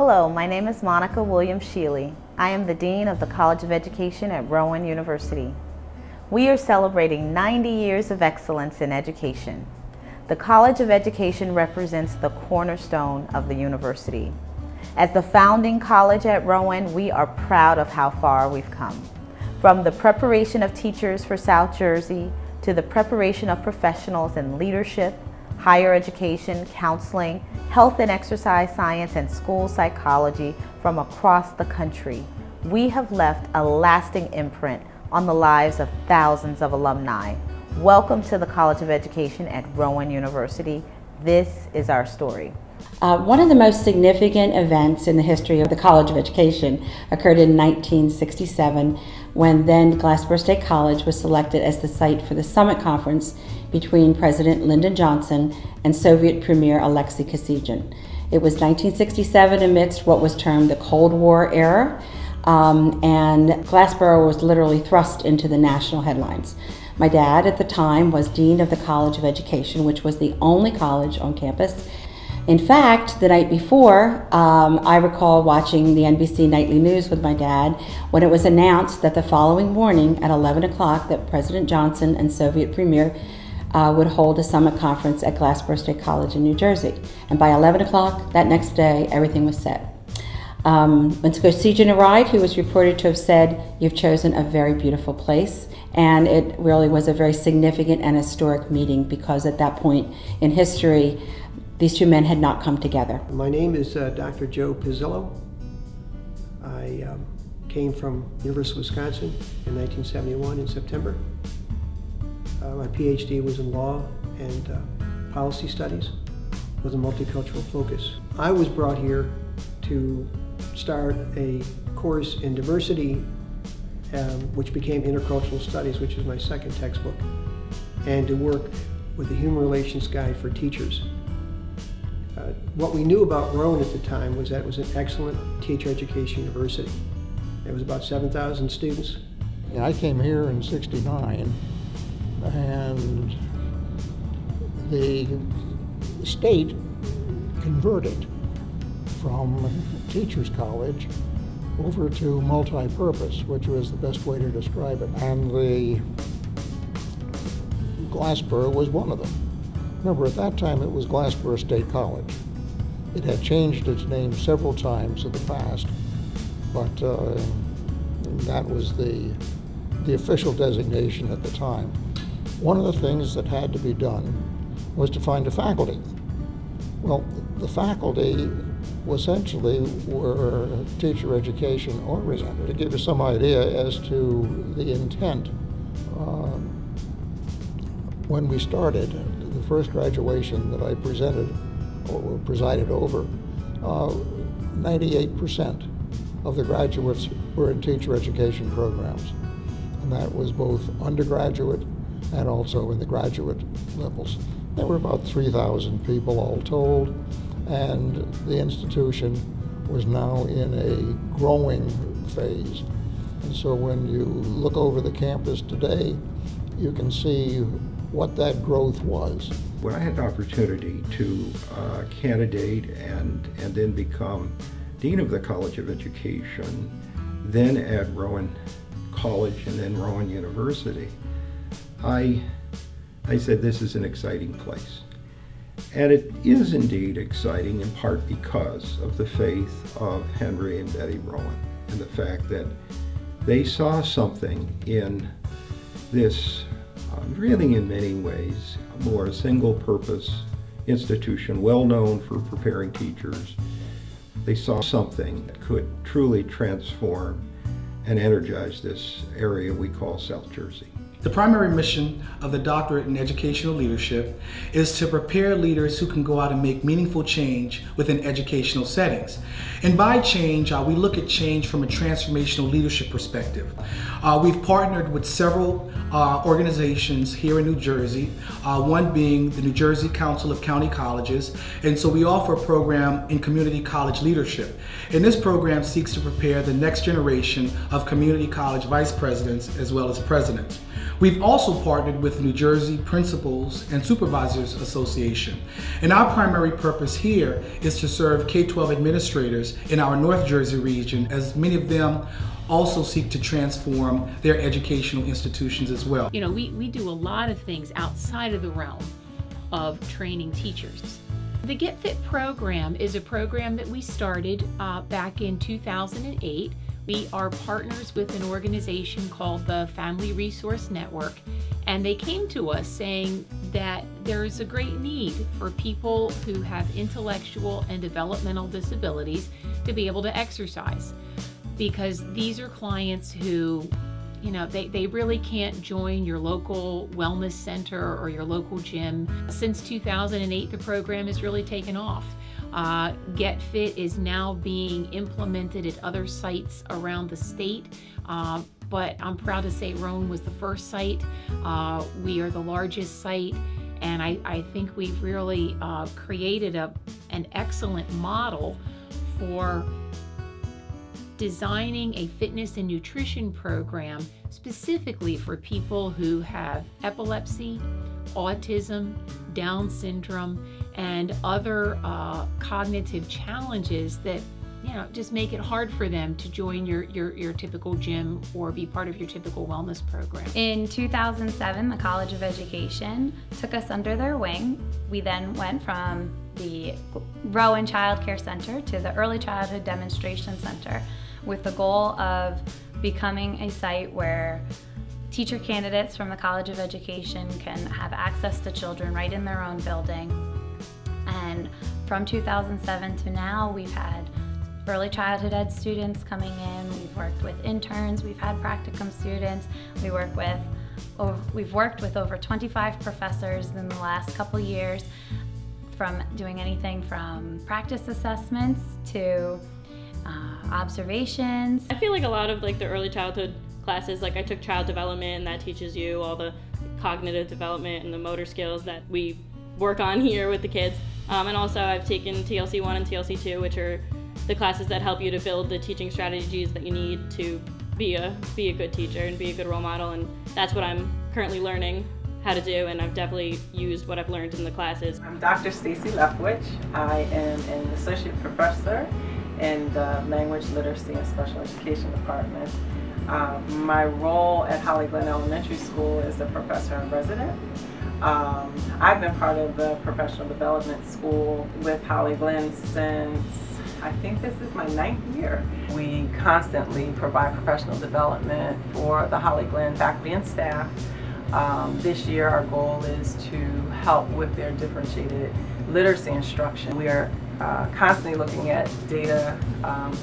Hello, my name is Monica Williams-Sheely. I am the Dean of the College of Education at Rowan University. We are celebrating 90 years of excellence in education. The College of Education represents the cornerstone of the university. As the founding college at Rowan, we are proud of how far we've come. From the preparation of teachers for South Jersey to the preparation of professionals in leadership, higher education, counseling, health and exercise science, and school psychology from across the country, we have left a lasting imprint on the lives of thousands of alumni. Welcome to the College of Education at Rowan University. This is our story. One of the most significant events in the history of the College of Education occurred in 1967 when then Glassboro State College was selected as the site for the summit conference between President Lyndon Johnson and Soviet Premier Alexei Kosygin. It was 1967 amidst what was termed the Cold War era, and Glassboro was literally thrust into the national headlines. My dad at the time was Dean of the College of Education, which was the only college on campus. In fact, the night before, I recall watching the NBC Nightly News with my dad when it was announced that the following morning at 11 o'clock that President Johnson and Soviet Premier would hold a summit conference at Glassboro State College in New Jersey. And by 11 o'clock that next day, everything was set. When Kosygin arrived, he was reported to have said, "You've chosen a very beautiful place." And it really was a very significant and historic meeting because at that point in history, these two men had not come together. My name is Dr. Joe Pizzillo. I came from University of Wisconsin in 1971 in September. My PhD was in law and policy studies with a multicultural focus. I was brought here to start a course in diversity, which became intercultural studies, which is my second textbook, and to work with the human relations guide for teachers. What we knew about Rowan at the time was that it was an excellent teacher education university. There was about 7,000 students. I came here in '69, and the state converted from Teachers College over to multi-purpose, which was the best way to describe it. And the Glassboro was one of them. Remember, at that time it was Glassboro State College. It had changed its name several times in the past, but that was the official designation at the time. One of the things that had to be done was to find a faculty. Well, the faculty essentially were teacher education oriented. To give you some idea as to the intent, when we started, the first graduation that I presented or presided over, 98% of the graduates were in teacher education programs. And that was both undergraduate and also in the graduate levels. There were about 3,000 people all told, and the institution was now in a growing phase. And so when you look over the campus today, you can see what that growth was. When I had the opportunity to candidate and then become Dean of the College of Education, then at Rowan College and then Rowan University, I said this is an exciting place. And it is indeed exciting in part because of the faith of Henry and Betty Rowan and the fact that they saw something in this really in many ways more single-purpose institution, well known for preparing teachers. They saw something that could truly transform and energize this area we call South Jersey. The primary mission of the Doctorate in Educational Leadership is to prepare leaders who can go out and make meaningful change within educational settings. And by change, we look at change from a transformational leadership perspective. We've partnered with several organizations here in New Jersey, one being the New Jersey Council of County Colleges, and so we offer a program in community college leadership. And this program seeks to prepare the next generation of community college vice presidents as well as presidents. We've also partnered with the New Jersey Principals and Supervisors Association. And our primary purpose here is to serve K-12 administrators in our North Jersey region, as many of them also seek to transform their educational institutions as well. You know, we do a lot of things outside of the realm of training teachers. The Get Fit program is a program that we started back in 2008. We are partners with an organization called the Family Resource Network, and they came to us saying that there is a great need for people who have intellectual and developmental disabilities to be able to exercise, because these are clients who, you know, they really can't join your local wellness center or your local gym. Since 2008, the program has really taken off. Get Fit is now being implemented at other sites around the state, but I'm proud to say Rowan was the first site. We are the largest site, and I think we've really created an excellent model for designing a fitness and nutrition program specifically for people who have epilepsy, autism, Down syndrome, and other cognitive challenges that, you know, just make it hard for them to join your typical gym or be part of your typical wellness program. In 2007, the College of Education took us under their wing. We then went from the Rowan Child Care Center to the Early Childhood Demonstration Center, with the goal of becoming a site where teacher candidates from the College of Education can have access to children right in their own building. And from 2007 to now, we've had early childhood ed students coming in, we've worked with interns, we've had practicum students, we've worked with over 25 professors in the last couple years, from doing anything from practice assessments to observations. I feel like a lot of the early childhood classes, I took child development, and that teaches you all the cognitive development and the motor skills that we work on here with the kids. And also I've taken TLC 1 and TLC 2, which are the classes that help you to build the teaching strategies that you need to be a good teacher and be a good role model, and that's what I'm currently learning how to do, and I've definitely used what I've learned in the classes. I'm Dr. Stacy Leftwich. I am an associate professor in the Language, Literacy, and Special Education Department. My role at Holly Glen Elementary School is a professor in resident. I've been part of the professional development school with Holly Glen since, I think this is my 9th year. We constantly provide professional development for the Holly Glen faculty and staff. This year our goal is to help with their differentiated literacy instruction. We are constantly looking at data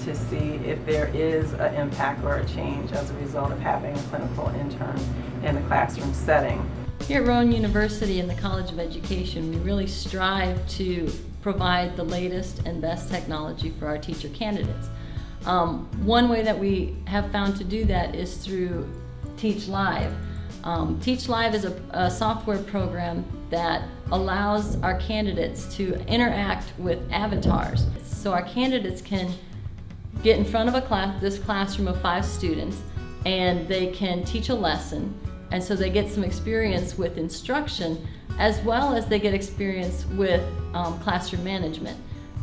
to see if there is an impact or a change as a result of having a clinical intern in the classroom setting. Here at Rowan University in the College of Education, we really strive to provide the latest and best technology for our teacher candidates. One way that we have found to do that is through Teach Live. Teach Live is a software program that allows our candidates to interact with avatars. So our candidates can get in front of this classroom of 5 students, and they can teach a lesson, and so they get some experience with instruction, as well as they get experience with classroom management.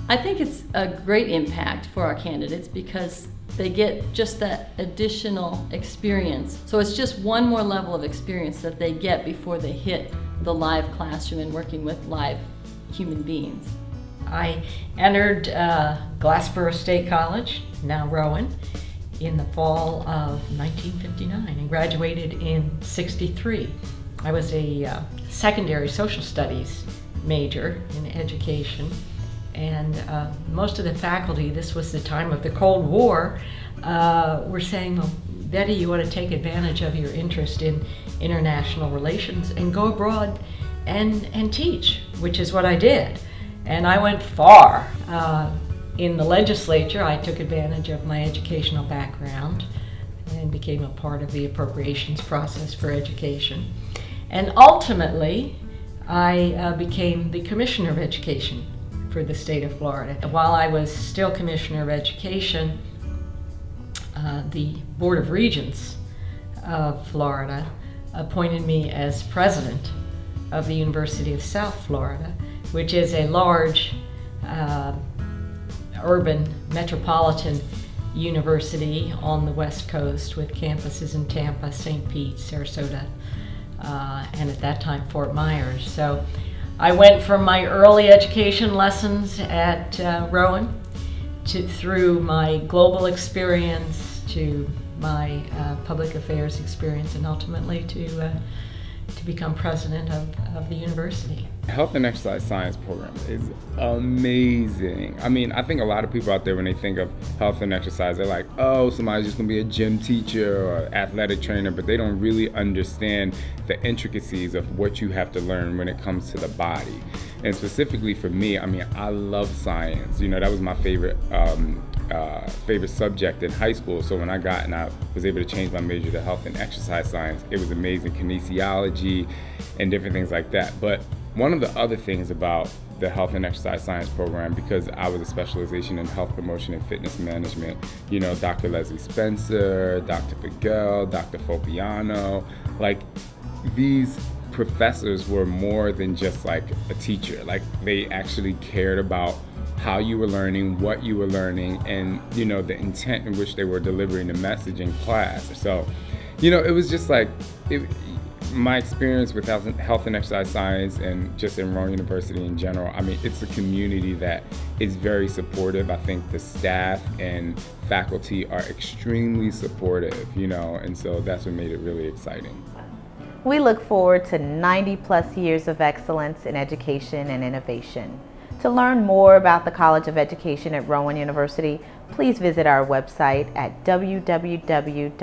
I think it's a great impact for our candidates because they get just that additional experience. So it's just one more level of experience that they get before they hit the live classroom and working with live human beings. I entered Glassboro State College, now Rowan, in the fall of 1959 and graduated in '63. I was a secondary social studies major in education, and most of the faculty, this was the time of the Cold War, were saying, well, Betty, you ought to take advantage of your interest in international relations and go abroad and teach, which is what I did. And I went far. In the legislature, I took advantage of my educational background and became a part of the appropriations process for education. And ultimately, I became the Commissioner of Education for the state of Florida. While I was still Commissioner of Education, the Board of Regents of Florida appointed me as president of the University of South Florida, which is a large urban metropolitan university on the West Coast with campuses in Tampa, St. Pete, Sarasota, and at that time Fort Myers. So I went from my early education lessons at Rowan through my global experience to my public affairs experience, and ultimately to become president of the university. Health and exercise science program is amazing. I mean, I think a lot of people out there, when they think of health and exercise, they're like, oh, somebody's just gonna be a gym teacher or athletic trainer, but they don't really understand the intricacies of what you have to learn when it comes to the body. And specifically for me, I mean, I love science. You know, that was my favorite favorite subject in high school. So when I was able to change my major to health and exercise science, it was amazing. Kinesiology and different things like that. But one of the other things about the health and exercise science program, because I was a specialization in health promotion and fitness management, you know, Dr. Leslie Spencer, Dr. Pagel, Dr. Fopiano, like these professors were more than just like a teacher. Like they actually cared about how you were learning, what you were learning, and you know, the intent in which they were delivering the message in class. So, you know, it was just like, my experience with health and exercise science and just in Rowan University in general, I mean, it's a community that is very supportive. I think the staff and faculty are extremely supportive, you know, and so that's what made it really exciting. We look forward to 90+ years of excellence in education and innovation. To learn more about the College of Education at Rowan University, please visit our website at www.rowan.edu.